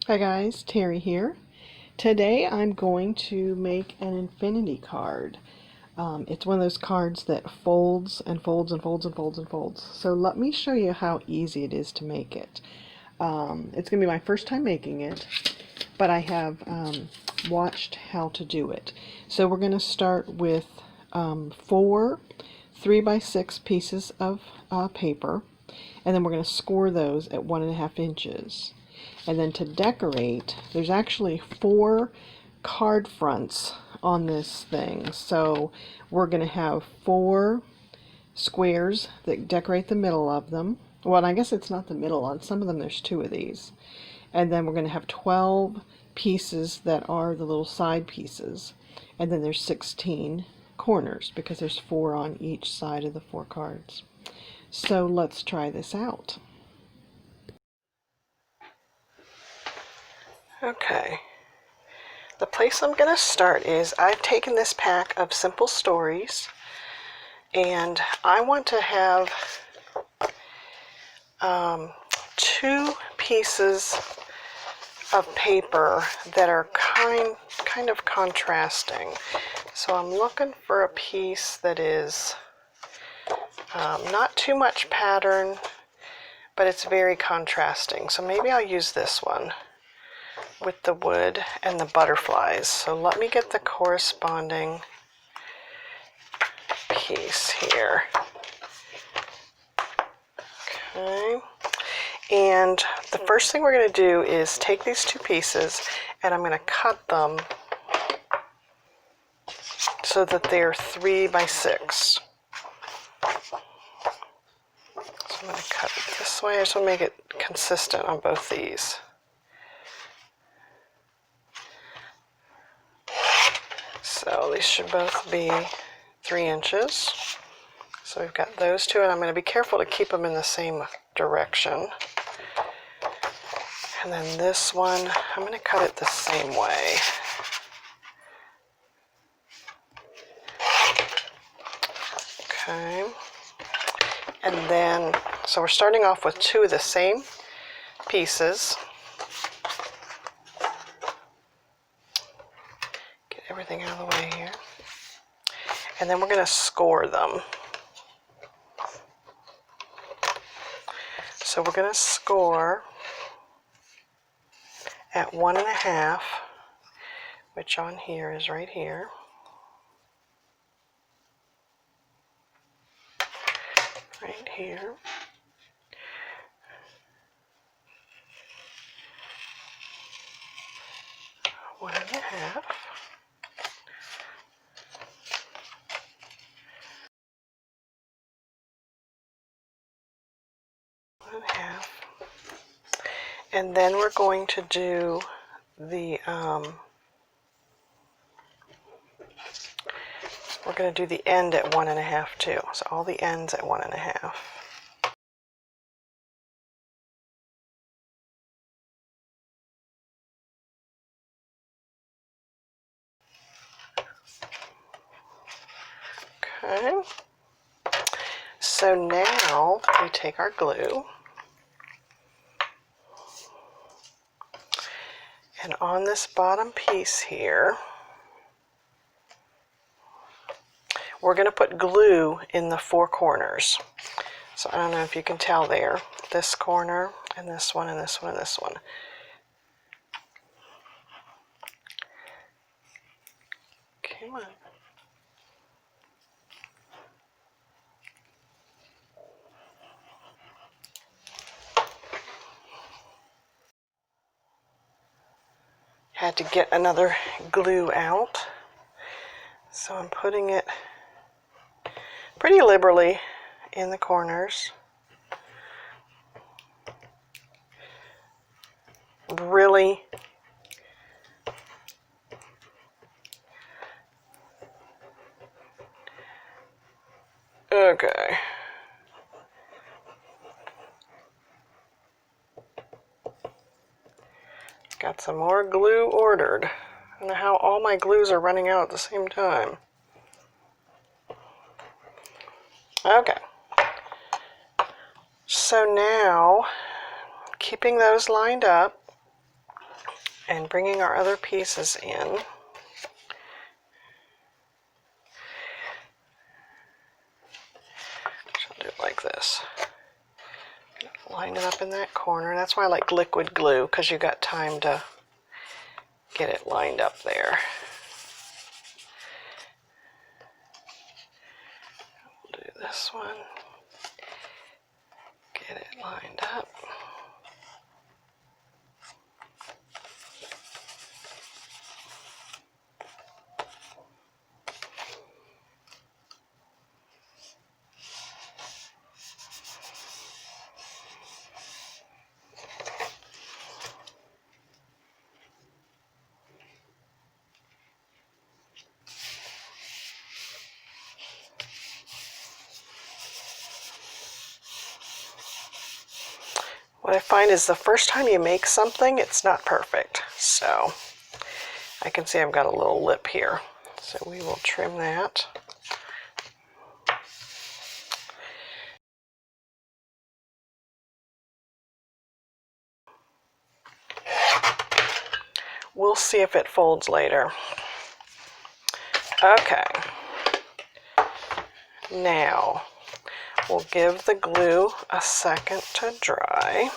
Hi guys, Terry here. Today I'm going to make an infinity card. It's one of those cards that folds and folds and folds and folds and folds. So let me show you how easy it is to make it. It's going to be my first time making it, but I have watched how to do it. So we're going to start with 4 3x6 pieces of paper, and then we're going to score those at 1.5 inches. And then to decorate, there's actually 4 card fronts on this thing. So we're going to have 4 squares that decorate the middle of them. Well, I guess it's not the middle. On some of them there's 2 of these. And then we're going to have 12 pieces that are the little side pieces. And then there's 16 corners because there's 4 on each side of the 4 cards. So let's try this out. Okay, the place I'm going to start is I've taken this pack of Simple Stories, and I want to have 2 pieces of paper that are kind of contrasting. So I'm looking for a piece that is not too much pattern, but it's very contrasting. So maybe I'll use this one with the wood and the butterflies. So let me get the corresponding piece here. Okay, and the first thing we're going to do is take these 2 pieces and I'm going to cut them so that they're 3x6. So I'm going to cut it this way. I just want to make it consistent on both these. So these should both be 3 inches. So we've got those 2, and I'm going to be careful to keep them in the same direction. And then this one, I'm going to cut it the same way. Okay. And then, so we're starting off with 2 of the same pieces. Get everything out of the way here. And then we're going to score them. So we're going to score at 1.5, which on here is right here. Right here. One and a half. One and a half. And then we're going to do the end at 1.5 too. So all the ends at 1.5. Okay. So now we take our glue, and on this bottom piece here, we're going to put glue in the 4 corners. So I don't know if you can tell there, this corner and this one and this one and this one. Come on. Had to get another glue out. So I'm putting it pretty liberally in the corners. Really okay. Got some more glue ordered. I don't know how all my glues are running out at the same time. Okay. So now, keeping those lined up, and bringing our other pieces in. I'll do it like this. Line it up in that corner. That's why I like liquid glue, because you got time to get it lined up there. We'll do this one. Get it lined up. What I find is the first time you make something, it's not perfect. So I can see I've got a little lip here. So we will trim that. We'll see if it folds later. Okay. Now, we'll give the glue a second to dry.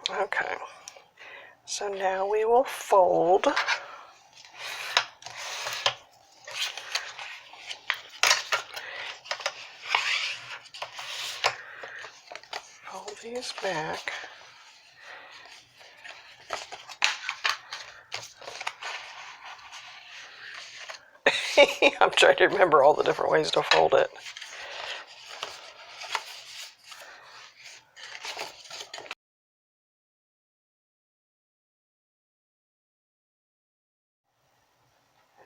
Okay, so now we will fold. Fold these back. I'm trying to remember all the different ways to fold it.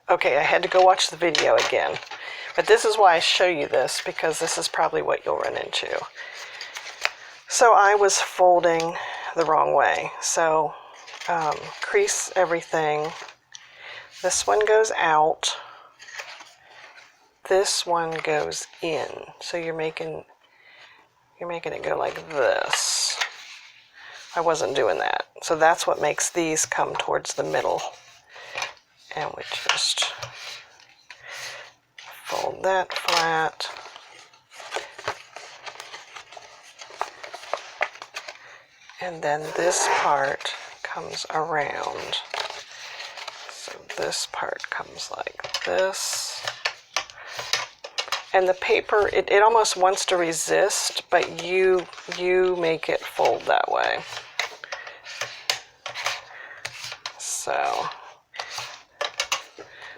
Okay, I had to go watch the video again. But this is why I show you this, because this is probably what you'll run into. So I was folding the wrong way. So crease everything. This one goes out. This one goes in. So you're making it go like this. I wasn't doing that. So that's what makes these come towards the middle. And we just fold that flat. And then this part comes around. So this part comes like this. And the paper, it almost wants to resist, but you make it fold that way.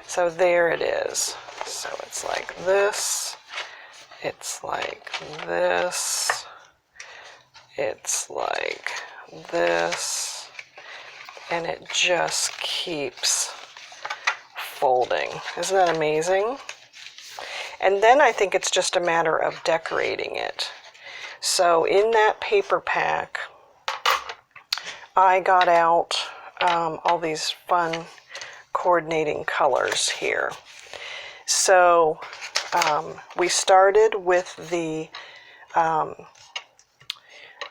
So there it is. So it's like this, it's like this, it's like this, and it just keeps folding. Isn't that amazing? And then I think it's just a matter of decorating it. So in that paper pack, I got out all these fun coordinating colors here. So we started with the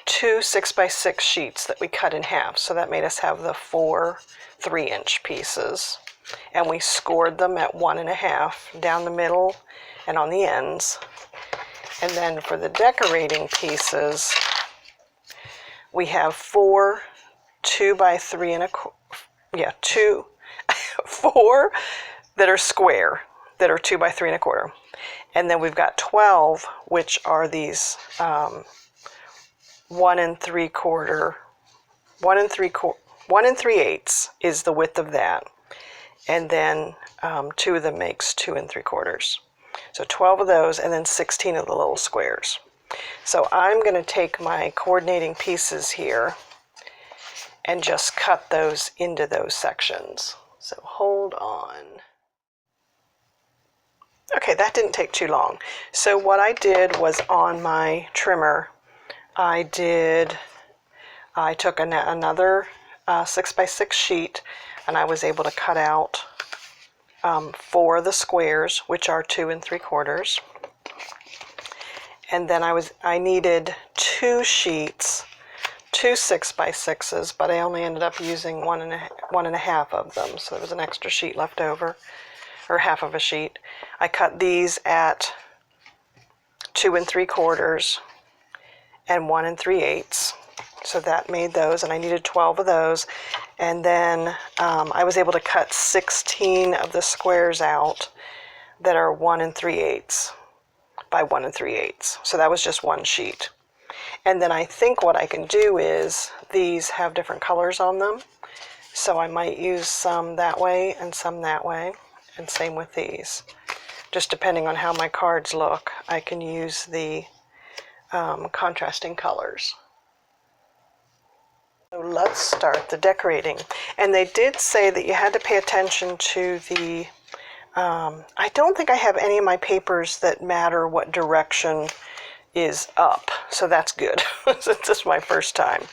2 6x6 sheets that we cut in half. So that made us have the 4 3-inch pieces. And we scored them at 1.5 down the middle and on the ends. And then for the decorating pieces, we have 4 2x3 4 that are square, that are 2x3 1/4. And then we've got 12, which are these 1 3/8 is the width of that. And then 2 of them makes 2 3/4. So 12 of those, and then 16 of the little squares. So I'm going to take my coordinating pieces here and just cut those into those sections. So hold on. Okay, that didn't take too long. So what I did was on my trimmer, I took another 6x6 sheet, and I was able to cut out 4 of the squares, which are 2 3/4. And then I needed 2 sheets, 2 6x6s, but I only ended up using one and a half of them, so there was an extra sheet left over, or half of a sheet. I cut these at 2 3/4 and 1 3/8, so that made those, and I needed 12 of those. And then I was able to cut 16 of the squares out that are 1 3/8 by 1 3/8, so that was just one sheet. And then I think what I can do is, these have different colors on them, so I might use some that way and some that way, and same with these. Just depending on how my cards look, I can use the contrasting colors. So let's start the decorating. And they did say that you had to pay attention to the, I don't think I have any of my papers that matter what direction is up, so that's good. This is my first time.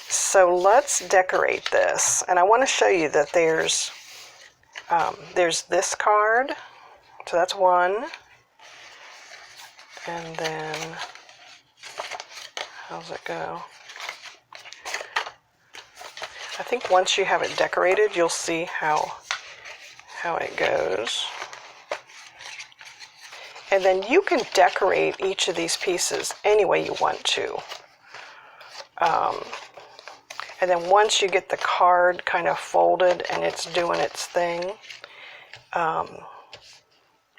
So let's decorate this, and I want to show you that there's this card, so that's one, and then how's it go? I think once you have it decorated, you'll see how it goes. And then you can decorate each of these pieces any way you want to. And then once you get the card kind of folded and it's doing its thing,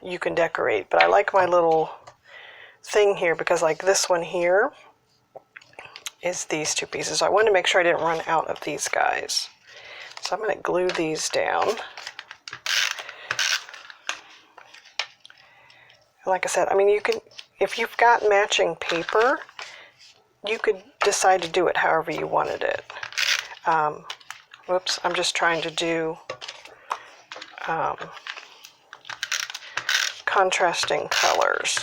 you can decorate. But I like my little thing here because, like, this one here is these 2 pieces. So I wanted to make sure I didn't run out of these guys. So I'm going to glue these down. Like I said, I mean, you can, if you've got matching paper, you could decide to do it however you wanted it. Whoops, I'm just trying to do contrasting colors.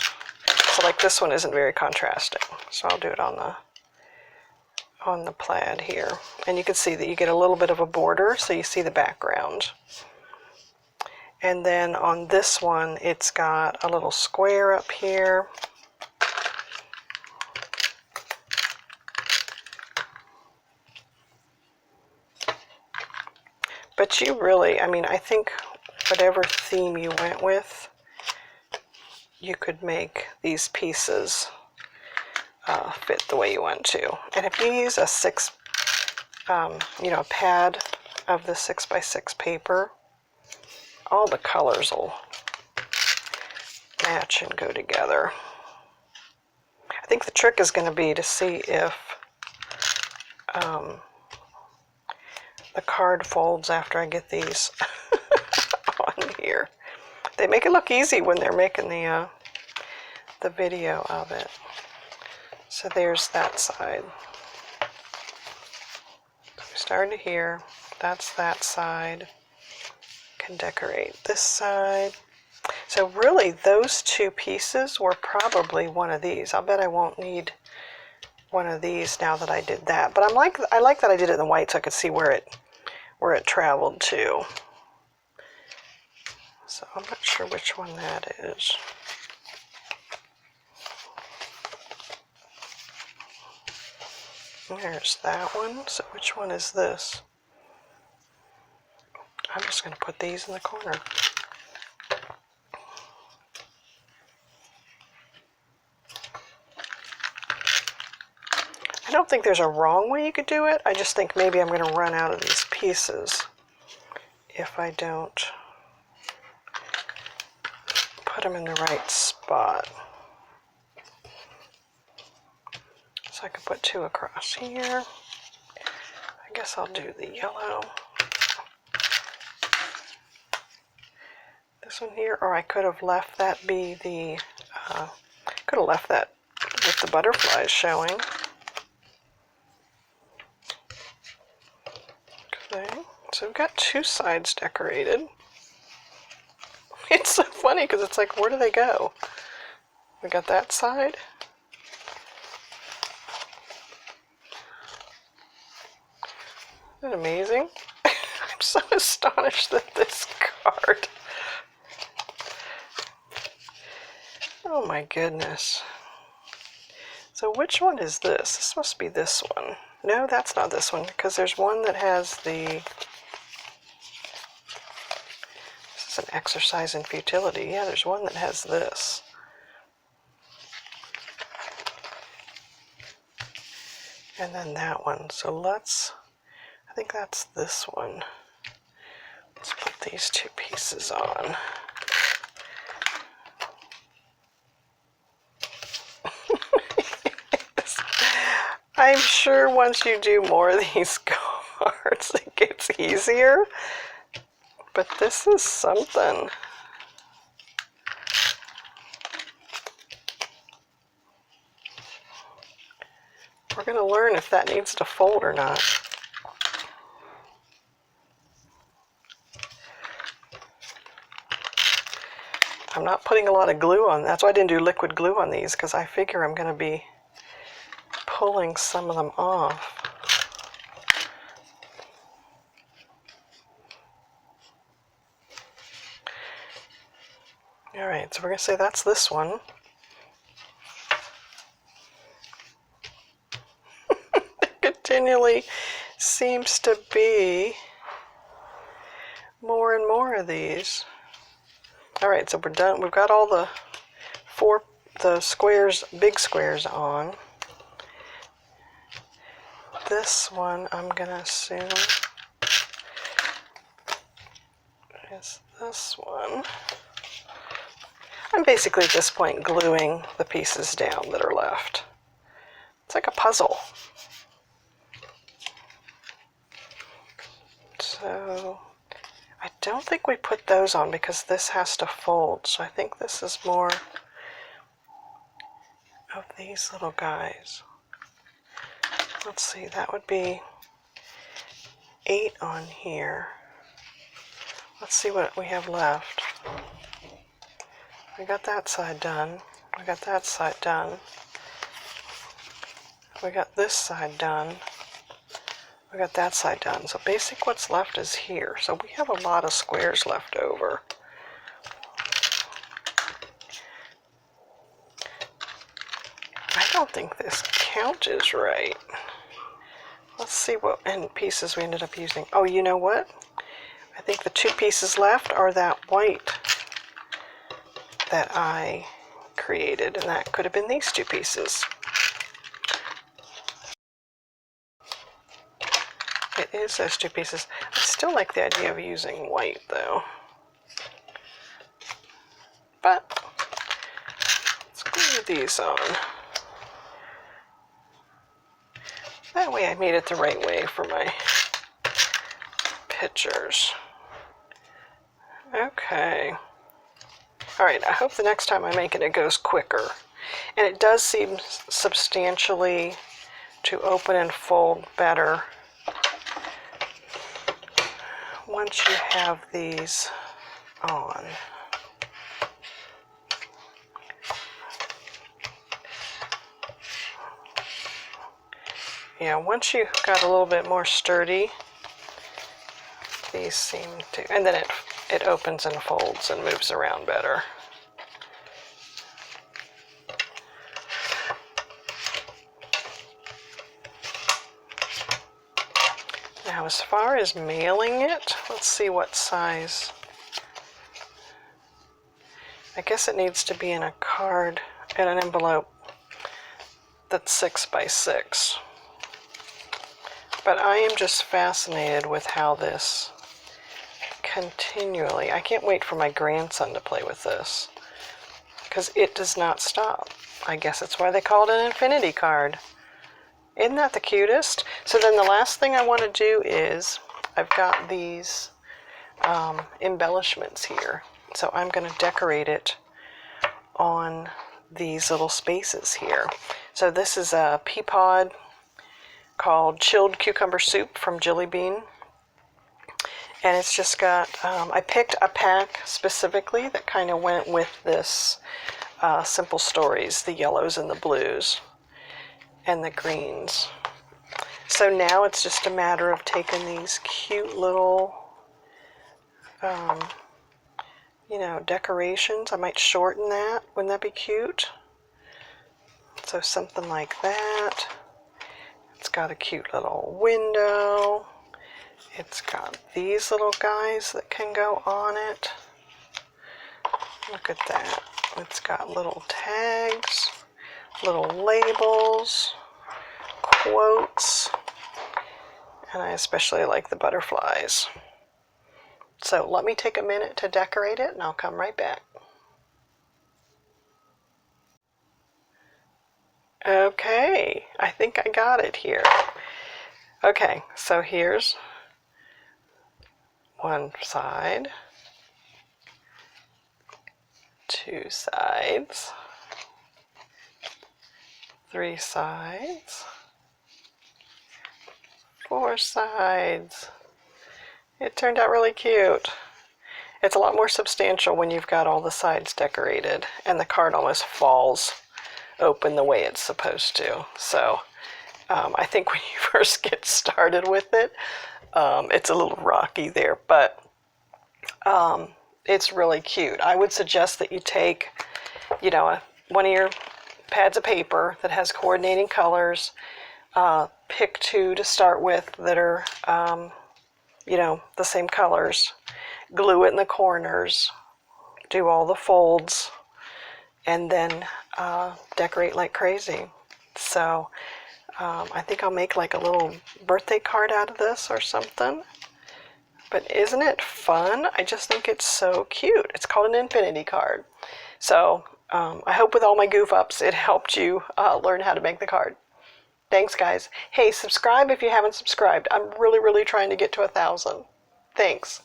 So like this one isn't very contrasting, so I'll do it on the plaid here. And you can see that you get a little bit of a border, so you see the background. And then on this one, it's got a little square up here. But you really, I mean, I think whatever theme you went with, you could make these pieces fit the way you want to. And if you use a a pad of the 6x6 paper, all the colors will match and go together. I think the trick is going to be to see if the card folds after I get these on here. They make it look easy when they're making the video of it. So there's that side. So we started here. That's that side. Can decorate this side. So really those 2 pieces were probably one of these. I'll bet I won't need one of these now that I did that. But I like that I did it in the white so I could see where it traveled to. So I'm not sure which one that is. There's that one. So which one is this? I'm just going to put these in the corner. I don't think there's a wrong way you could do it. I just think maybe I'm going to run out of these pieces if I don't put them in the right spot. So I could put 2 across here. I guess I'll do the yellow. This one here, or I could have left that be the, could have left that with the butterflies showing. Okay, so we've got 2 sides decorated. It's so funny because it's like, where do they go? We got that side. Isn't that amazing? I'm so astonished that this card. Oh my goodness. So which one is this? This must be this one. No, that's not this one, because there's one that has the... This is an exercise in futility. Yeah, there's one that has this. And then that one. So let's... I think that's this one. Let's put these two pieces on. I'm sure once you do more of these cards, it gets easier. But this is something. We're going to learn if that needs to fold or not. I'm not putting a lot of glue on. That's why I didn't do liquid glue on these, because I figure I'm going to be pulling some of them off. All right, so we're going to say that's this one. It continually seems to be more and more of these. All right, so we're done. We've got all the squares, big squares on. This one, I'm gonna assume, is this one. I'm basically at this point gluing the pieces down that are left. It's like a puzzle. So I don't think we put those on because this has to fold. So I think this is more of these little guys. Let's see, that would be 8 on here. Let's see what we have left. We got that side done. We got that side done. We got this side done. We got that side done. So basically what's left is here. So we have a lot of squares left over. I don't think this count is right. Let's see what end pieces we ended up using. Oh, you know what? I think the 2 pieces left are that white that I created, and that could have been these 2 pieces. It is those 2 pieces. I still like the idea of using white, though. But let's glue these on. That way I made it the right way for my pictures. Okay. All right, I hope the next time I make it, it goes quicker. And it does seem substantially to open and fold better once you have these on. Yeah, once you got a little bit more sturdy, these seem to, and then it opens and folds and moves around better. Now, as far as mailing it, let's see what size. I guess it needs to be in a card, in an envelope that's 6 by 6. But I am just fascinated with how this continually, I can't wait for my grandson to play with this, because it does not stop. I guess that's why they call it an infinity card. Isn't that the cutest? So then the last thing I want to do is, I've got these embellishments here. So I'm going to decorate it on these little spaces here. So this is a pea pod called Chilled Cucumber Soup from Jilly Bean. And it's just got, I picked a pack specifically that kind of went with this Simple Stories, the yellows and the blues and the greens. So now it's just a matter of taking these cute little, you know, decorations. I might shorten that. Wouldn't that be cute? So something like that. It's got a cute little window. It's got these little guys that can go on it. Look at that. It's got little tags, little labels, quotes, and I especially like the butterflies. So let me take a minute to decorate it and I'll come right back. Okay, I think I got it here. Okay, so here's one side, two sides, three sides, four sides. It turned out really cute. It's a lot more substantial when you've got all the sides decorated and the card almost falls open the way it's supposed to. So I think when you first get started with it, it's a little rocky there, but it's really cute. I would suggest that you take, one of your pads of paper that has coordinating colors, pick two to start with that are, the same colors, glue it in the corners, do all the folds, and then decorate like crazy. So I think I'll make like a little birthday card out of this or something. But isn't it fun? I just think it's so cute. It's called an infinity card. So I hope with all my goof ups it helped you learn how to make the card. Thanks, guys. Hey, subscribe if you haven't subscribed. I'm really, really trying to get to 1,000. Thanks.